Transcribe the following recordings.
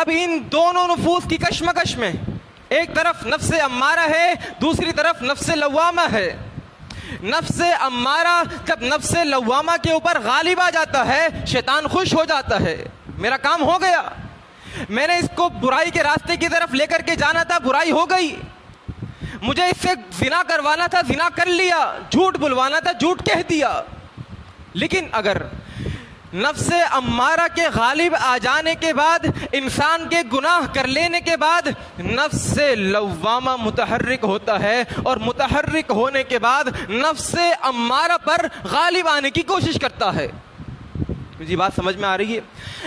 اب ان دونوں نفوس کی کشمکش میں ایک طرف نفس امارہ ہے، دوسری طرف نفس لوامہ ہے. نفس امارہ جب نفس لوامہ کے اوپر غالب آ جاتا ہے شیطان خوش ہو جاتا ہے، میرا کام ہو گیا، میں نے اس کو برائی کے راستے کی طرف لے کر کے جانا تھا، برائی ہو گئی، مجھے اس سے زنا کروانا تھا، زنا کر لیا، جھوٹ بلوانا تھا، جھوٹ کہہ دیا. لیکن اگر نفس امارہ کے غالب آ جانے کے بعد، انسان کے گناہ کر لینے کے بعد نفس لوامہ متحرک ہوتا ہے، اور متحرک ہونے کے بعد نفس امارہ پر غالب آنے کی کوشش کرتا ہے. جی بات سمجھ میں آ رہی ہے؟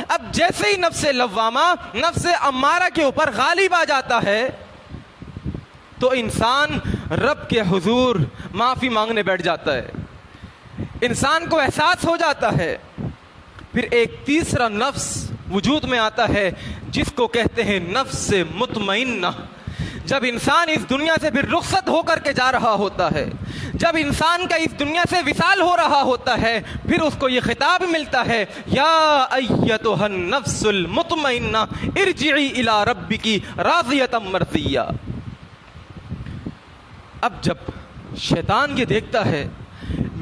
اب جیسے ہی نفس لوامہ نفس امارہ کے اوپر غالب آ جاتا ہے تو انسان رب کے حضور معافی مانگنے بیٹھ جاتا ہے. انسان کو احساس ہو جاتا ہے. پھر ایک تیسرا نفس وجود میں آتا ہے جس کو کہتے ہیں نفس مطمئنہ. جب انسان اس دنیا سے پھر رخصت ہو کر کے جا رہا ہوتا ہے، جب انسان کا اس دنیا سے وصال ہو رہا ہوتا ہے، پھر اس کو یہ خطاب ملتا ہے، یا ایتھا النفس المطمئنہ ارجعی الی ربک راضیۃ مرضیہ. اب جب شیطان یہ دیکھتا ہے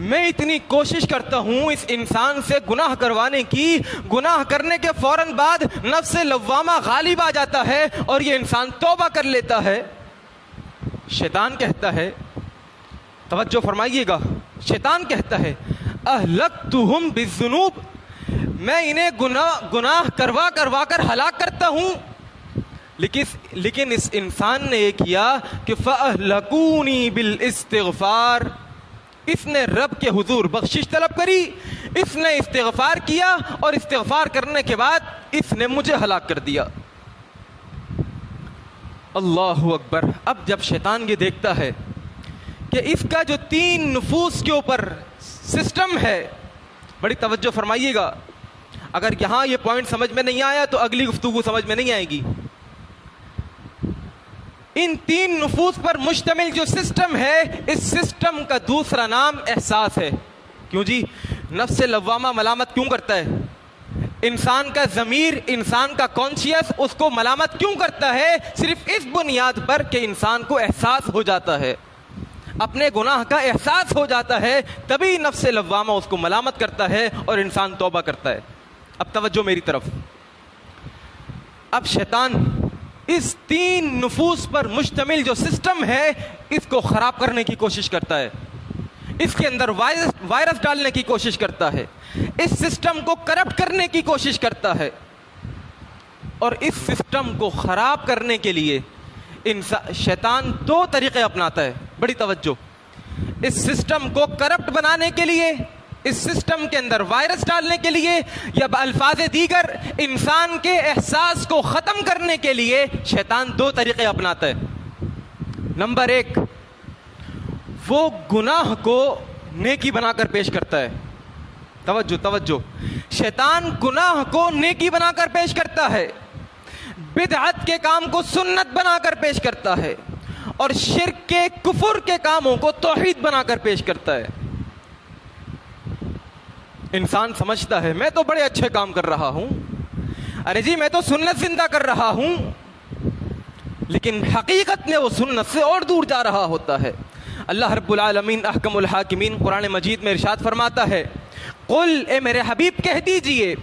میں اتنی کوشش کرتا ہوں اس انسان سے گناہ کروانے کی، گناہ کرنے کے فوراً بعد نفس لوامہ غالب آ جاتا ہے اور یہ انسان توبہ کر لیتا ہے، شیطان کہتا ہے، توجہ فرمائیے گا، شیطان کہتا ہے اہلکتہم بالذنوب، میں انہیں گناہ کروا کر ہلاک کرتا ہوں. لیکن اس انسان نے یہ کیا کہ فَأَهْلَكُونِي بِالْإِسْتِغْفَارِ، اس نے رب کے حضور بخشش طلب کری، اس نے استغفار کیا، اور استغفار کرنے کے بعد اس نے مجھے ہلاک کر دیا. اللہ اکبر. اب جب شیطان یہ دیکھتا ہے کہ اس کا جو 3 نفوس کے اوپر سسٹم ہے، بڑی توجہ فرمائیے گا، اگر یہاں یہ پوائنٹ سمجھ میں نہیں آیا تو اگلی گفتگو سمجھ میں نہیں آئے گی. ان 3 نفوس پر مشتمل جو سسٹم ہے، اس سسٹم کا دوسرا نام احساس ہے. کیوں جی؟ نفس لوامہ ملامت کیوں کرتا ہے؟ انسان کا ضمیر، انسان کا کانشیس اس کو ملامت کیوں کرتا ہے؟ صرف اس بنیاد پر کہ انسان کو احساس ہو جاتا ہے، اپنے گناہ کا احساس ہو جاتا ہے، تبھی نفس لوامہ اس کو ملامت کرتا ہے اور انسان توبہ کرتا ہے. اب توجہ میری طرف. اب شیطان اس 3 نفوس پر مشتمل جو سسٹم ہے اس کو خراب کرنے کی کوشش کرتا ہے، اس کے اندر وائرس ڈالنے کی کوشش کرتا ہے، اس سسٹم کو کرپٹ کرنے کی کوشش کرتا ہے. اور اس سسٹم کو خراب کرنے کے لیے شیطان 2 طریقے اپناتا ہے. بڑی توجہ. اس سسٹم کو کرپٹ بنانے کے لیے، اس سسٹم کے اندر وائرس ڈالنے کے لیے، یا بالفاظ دیگر انسان کے احساس کو ختم کرنے کے لیے شیطان 2 طریقے اپناتا ہے. نمبر 1، وہ گناہ کو نیکی بنا کر پیش کرتا ہے. توجہ. شیطان گناہ کو نیکی بنا کر پیش کرتا ہے، بدعت کے کام کو سنت بنا کر پیش کرتا ہے، اور شرک کے، کفر کے کاموں کو توحید بنا کر پیش کرتا ہے. انسان سمجھتا ہے میں تو بڑے اچھے کام کر رہا ہوں، ارے جی میں تو سنت زندہ کر رہا ہوں، لیکن حقیقت میں وہ سنت سے اور دور جا رہا ہوتا ہے. اللہ رب العالمین احکم الحاکمین قرآن مجید میں ارشاد فرماتا ہے، قل، اے میرے حبیب کہہ دیجئے،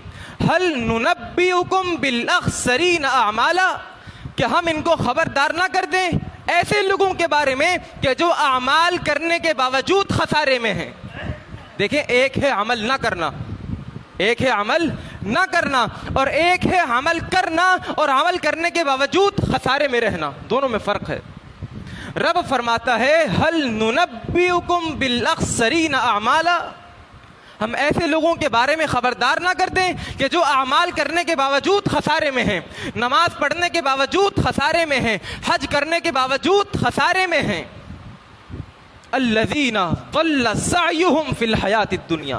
هل ننبئکم بالاخسرین اعمالا، کہ ہم ان کو خبردار نہ کر دیں ایسے لوگوں کے بارے میں کہ جو اعمال کرنے کے باوجود خسارے میں ہیں. دیکھیں، ایک ہے عمل نہ کرنا، ایک ہے عمل نہ کرنا، اور ایک ہے عمل کرنا اور عمل کرنے کے باوجود خسارے میں رہنا. دونوں میں فرق ہے. رب فرماتا ہے هل ننبئکم بالاخسرین اعمالا، ہم ایسے لوگوں کے بارے میں خبردار نہ کر دیں کہ جو اعمال کرنے کے باوجود خسارے میں ہیں، نماز پڑھنے کے باوجود خسارے میں ہیں، حج کرنے کے باوجود خسارے میں ہیں. الذین ضل سعیہم فی الحیاۃ الدنیا،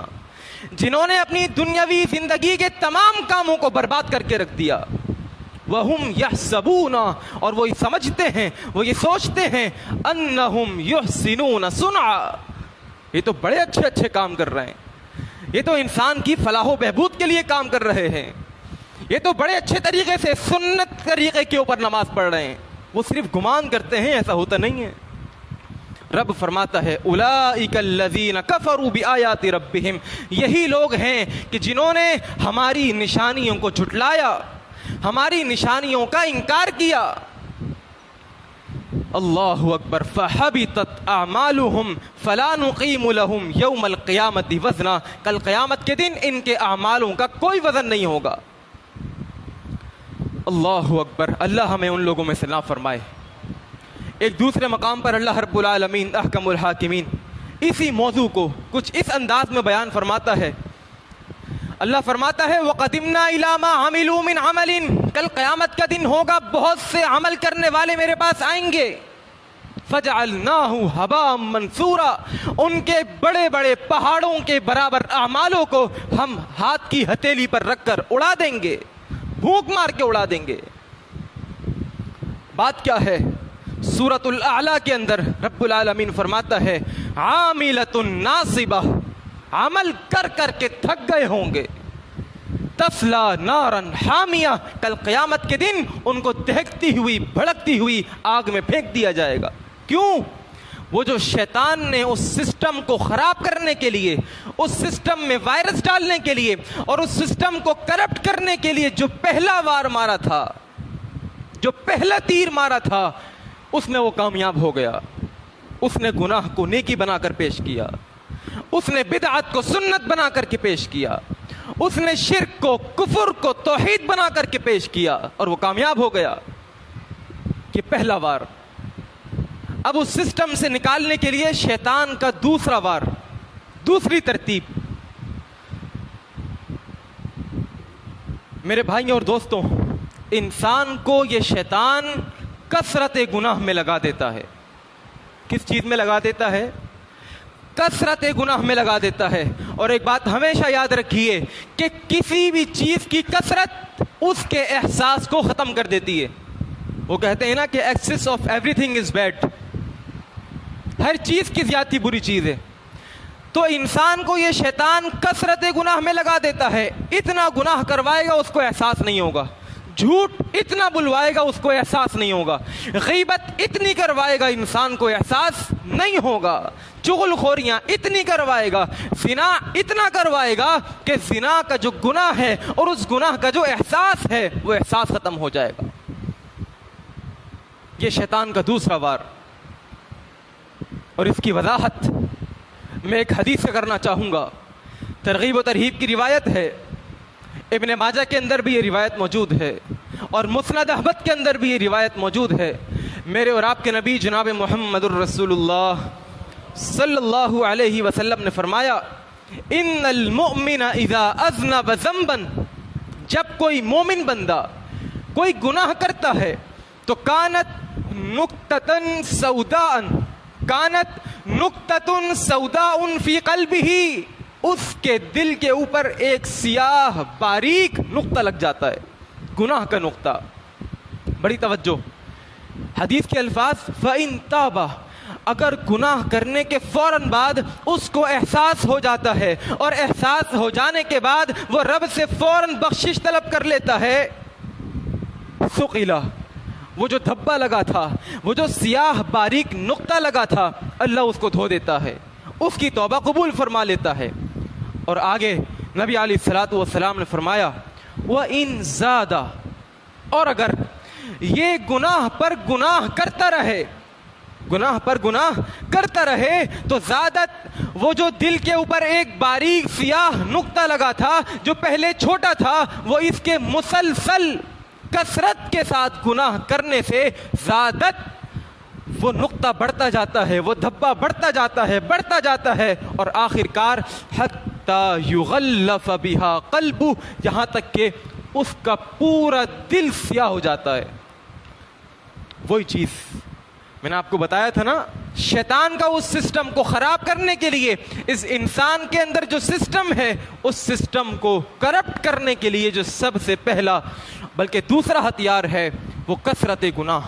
جنہوں نے اپنی دنیاوی زندگی کے تمام کاموں کو برباد کر کے رکھ دیا. وہم یحسبون، اور وہ یہ سمجھتے ہیں، وہ یہ سوچتے ہیں، انہم یحسنون صنعا، یہ تو بڑے اچھے اچھے کام کر رہے ہیں، یہ تو انسان کی فلاح و بہبود کے لیے کام کر رہے ہیں، یہ تو بڑے اچھے طریقے سے سنت طریقے کے اوپر نماز پڑھ رہے ہیں، وہ صرف گمان کرتے ہیں، ایسا ہوتا نہیں ہے۔ رب فرماتا ہے اولئک الذین کفروا بآیات ربہم، یہی لوگ ہیں کہ جنہوں نے ہماری نشانیوں کو جھٹلایا، ہماری نشانیوں کا انکار کیا۔ اللہ اکبر، فحبطت اعمالہم فلا نقیم لہم یوم القیامۃ وزنا، کل قیامت کے دن ان کے اعمالوں کا کوئی وزن نہیں ہوگا۔ اللہ اکبر، اللہ ہمیں ان لوگوں میں سے نہ فرمائے۔ ایک دوسرے مقام پر اللہ رب العالمین احکم الحاکمین اسی موضوع کو کچھ اس انداز میں بیان فرماتا ہے۔ اللہ فرماتا ہے وَقَدِمْنَا إِلَىٰ مَا عَمِلُوا مِنْ عَمَلٍ، کل قیامت کا دن ہوگا، بہت سے عمل کرنے والے میرے پاس آئیں گے، فَجَعَلْنَاهُ هَبَاءً مَنْثُورًا، ان کے بڑے بڑے پہاڑوں کے برابر اعمالوں کو ہم ہاتھ کی ہتھیلی پر رکھ کر اڑا دیں گے، بھونک مار کے اڑا دیں گے۔ بات کیا ہے؟ سورۃ الاعلیٰ کے اندر رب العالمین فرماتا ہے عاملۃ ناصبہ، عمل کر کر کے تھک گئے ہوں گے، تسلا نارن حامیہ، کل قیامت کے دن ان کو دہکتی ہوئی بھڑکتی ہوئی آگ میں پھینک دیا جائے گا۔ کیوں؟ وہ جو شیطان نے اس سسٹم کو خراب کرنے کے لیے، اس سسٹم میں وائرس ڈالنے کے لیے اور اس سسٹم کو کرپٹ کرنے کے لیے جو پہلا وار مارا تھا، جو پہلا تیر مارا تھا، اس میں وہ کامیاب ہو گیا۔ اس نے گناہ کو نیکی بنا کر پیش کیا، اس نے بدعت کو سنت بنا کر کے پیش کیا، اس نے شرک کو کفر کو توحید بنا کر کے پیش کیا اور وہ کامیاب ہو گیا۔ یہ پہلا وار۔ اب اس سسٹم سے نکالنے کے لیے شیطان کا دوسرا وار، دوسری ترتیب۔ میرے بھائیوں اور دوستوں، انسان کو یہ شیطان کثرت گناہ میں لگا دیتا ہے۔ کس چیز میں لگا دیتا ہے؟ کثرت گناہ میں لگا دیتا ہے۔ اور ایک بات ہمیشہ یاد رکھیے کہ کسی بھی چیز کی کثرت اس کے احساس کو ختم کر دیتی ہے۔ وہ کہتے ہیں نا کہ excess of every thing is bad, ہر چیز کی زیادتی بری چیز ہے۔ تو انسان کو یہ شیطان کثرت گناہ میں لگا دیتا ہے، اتنا گناہ کروائے گا اس کو احساس نہیں ہوگا، جھوٹ اتنا بلوائے گا اس کو احساس نہیں ہوگا، غیبت اتنی کروائے گا انسان کو احساس نہیں ہوگا، چغل خوریاں اتنی کروائے گا، زنا اتنا کروائے گا کہ زنا کا جو گناہ ہے اور اس گناہ کا جو احساس ہے وہ احساس ختم ہو جائے گا۔ یہ شیطان کا دوسرا وار۔ اور اس کی وضاحت میں ایک حدیث سے کرنا چاہوں گا، ترغیب و ترہیب کی روایت ہے، ابن ماجہ کے اندر بھی یہ روایت موجود ہے اور مسند احمد کے اندر بھی یہ روایت موجود ہے۔ میرے اور آپ کے نبی جناب محمد الرسول اللہ صلی اللہ علیہ وسلم نے فرمایا ان المؤمن اذا اذنب ذنبا، جب کوئی مومن بندہ کوئی گناہ کرتا ہے تو کانت نقطۃ سوداء، کانت نقطۃ سوداء فی قلبہ، اس کے دل کے اوپر ایک سیاہ باریک نقطہ لگ جاتا ہے، گناہ کا نقطہ۔ بڑی توجہ، حدیث کے الفاظ فَإِن تَابَ، اگر گناہ کرنے کے فوراً بعد اس کو احساس ہو جاتا ہے اور احساس ہو جانے کے بعد وہ رب سے فوراً بخشش طلب کر لیتا ہے، سُقِلَ، وہ جو دھبا لگا تھا، وہ جو سیاہ باریک نقطہ لگا تھا، اللہ اس کو دھو دیتا ہے، اس کی توبہ قبول فرما لیتا ہے۔ اور آگے نبی علیہ الصلوۃ والسلام نے فرمایا وَإِن زَادَ، اور اگر یہ گناہ پر گناہ کرتا رہے، گناہ پر گناہ کرتا رہے تو زادت، وہ جو دل کے اوپر ایک باریک سیاہ نقطہ لگا تھا جو پہلے چھوٹا تھا، وہ اس کے مسلسل کثرت کے ساتھ گناہ کرنے سے زادت، وہ نقطہ بڑھتا جاتا ہے، وہ دھبا بڑھتا جاتا ہے، بڑھتا جاتا ہے، اور آخر کار حتی یغلف بہا قلبہ، یہاں تک کہ اس کا پورا دل سیاہ ہو جاتا ہے۔ وہی چیز میں نے آپ کو بتایا تھا نا، شیطان کا اس سسٹم کو خراب کرنے کے لیے اس انسان کے اندر جو سسٹم ہے، اس سسٹم کو کرپٹ کرنے کے لیے جو سب سے پہلا بلکہ دوسرا ہتھیار ہے وہ کثرت گناہ۔